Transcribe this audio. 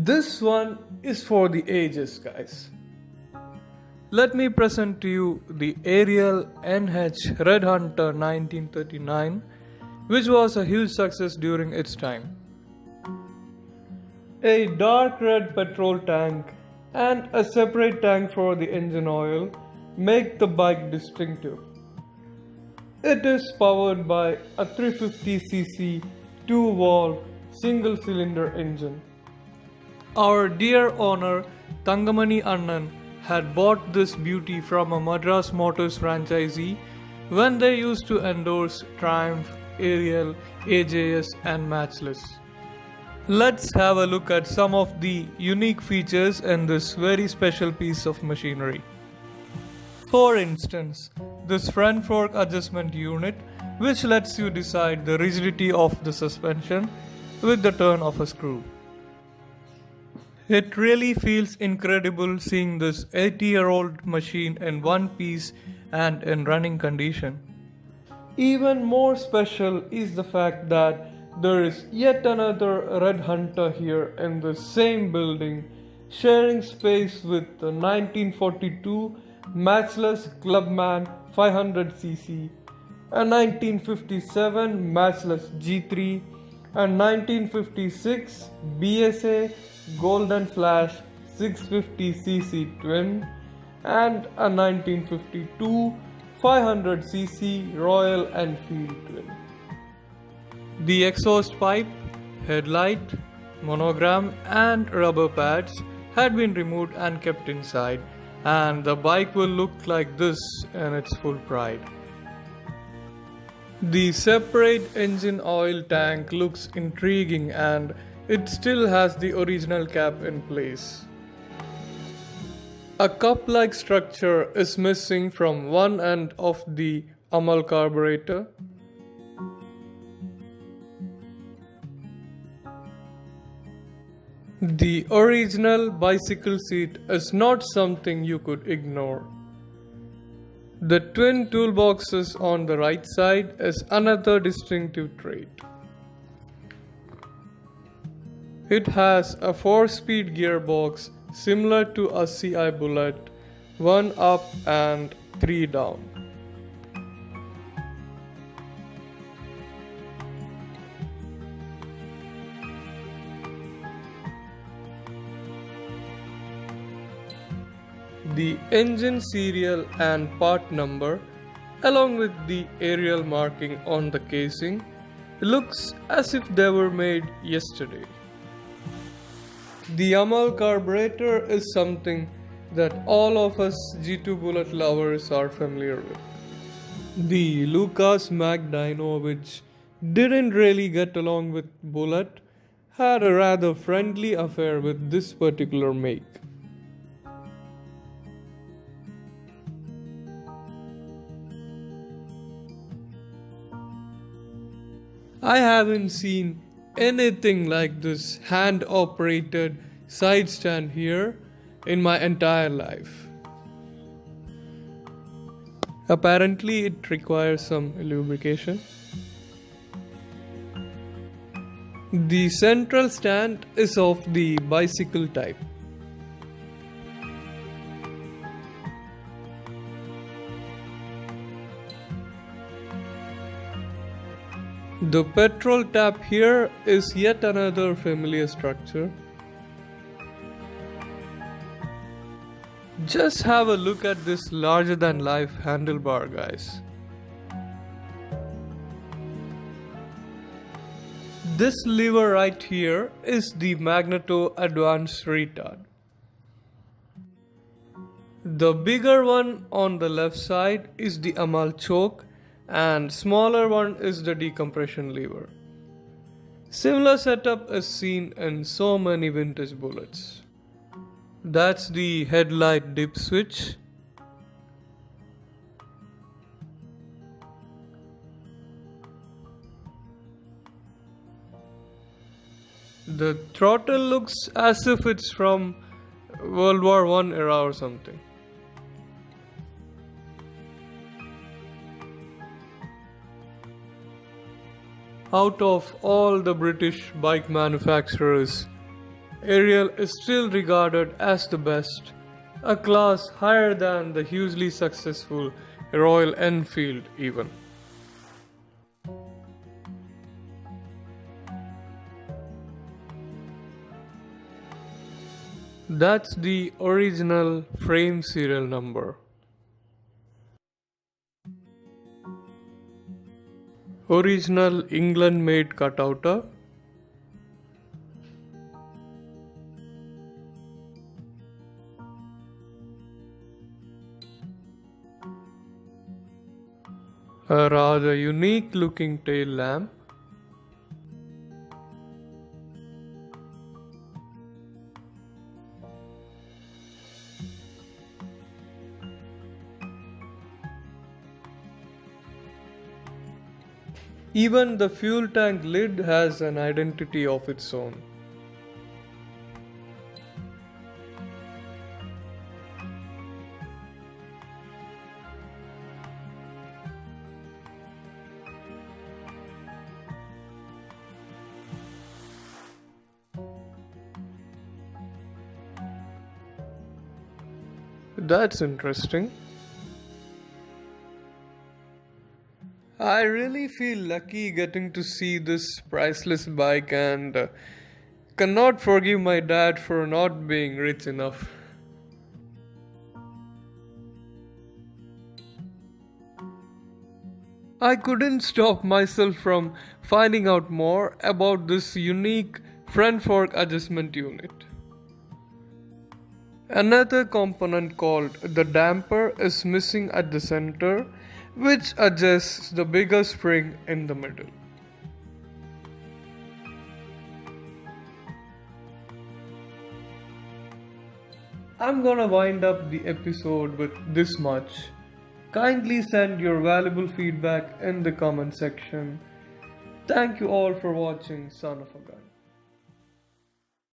This one is for the ages, guys. Let me present to you the Ariel NH Red Hunter 1939, which was a huge success during its time. A dark red petrol tank and a separate tank for the engine oil make the bike distinctive. It is powered by a 350cc 2-valve single-cylinder engine. Our dear owner Thangamani Annan had bought this beauty from a Madras Motors franchisee when they used to endorse Triumph, Ariel, AJS and Matchless. Let's have a look at some of the unique features in this very special piece of machinery. For instance, this front fork adjustment unit, which lets you decide the rigidity of the suspension with the turn of a screw. It really feels incredible seeing this 80-year-old machine in one piece and in running condition. Even more special is the fact that there is yet another Red Hunter here in the same building, sharing space with the 1942 Matchless Clubman 500cc, a 1957 Matchless G3, a 1956 BSA Golden Flash 650cc twin, and a 1952 500cc Royal Enfield twin. The exhaust pipe, headlight, monogram and rubber pads had been removed and kept inside, and the bike will look like this in its full pride. The separate engine oil tank looks intriguing and it still has the original cap in place. A cup-like structure is missing from one end of the Amal carburetor. The original bicycle seat is not something you could ignore. The twin toolboxes on the right side is another distinctive trait. It has a 4-speed gearbox similar to a CI Bullet, 1 up and 3 down. The engine serial and part number, along with the Ariel marking on the casing, looks as if they were made yesterday. The Amal carburetor is something that all of us G2 Bullet lovers are familiar with. The Lucas Mag dyno, which didn't really get along with Bullet, had a rather friendly affair with this particular make. I haven't seen anything like this hand-operated side stand here in my entire life. Apparently it requires some lubrication. The central stand is of the bicycle type. The petrol tap here is yet another familiar structure. Just have a look at this larger than life handlebar, guys. This lever right here is the Magneto Advanced Retard. The bigger one on the left side is the Amal choke, and smaller one is the decompression lever. Similar setup is seen in so many vintage bullets. That's the headlight dip switch. The throttle looks as if it's from World War I era or something. Out of all the British bike manufacturers, Ariel is still regarded as the best, a class higher than the hugely successful Royal Enfield even. That's the original frame serial number. Original England made cutout. A rather unique looking tail lamp. Even the fuel tank lid has an identity of its own. That's interesting. I really feel lucky getting to see this priceless bike and cannot forgive my dad for not being rich enough. I couldn't stop myself from finding out more about this unique front fork adjustment unit. Another component called the damper is missing at the center, which adjusts the bigger spring in the middle. I'm gonna wind up the episode with this much. Kindly send your valuable feedback in the comment section. Thank you all for watching Son of a Gun.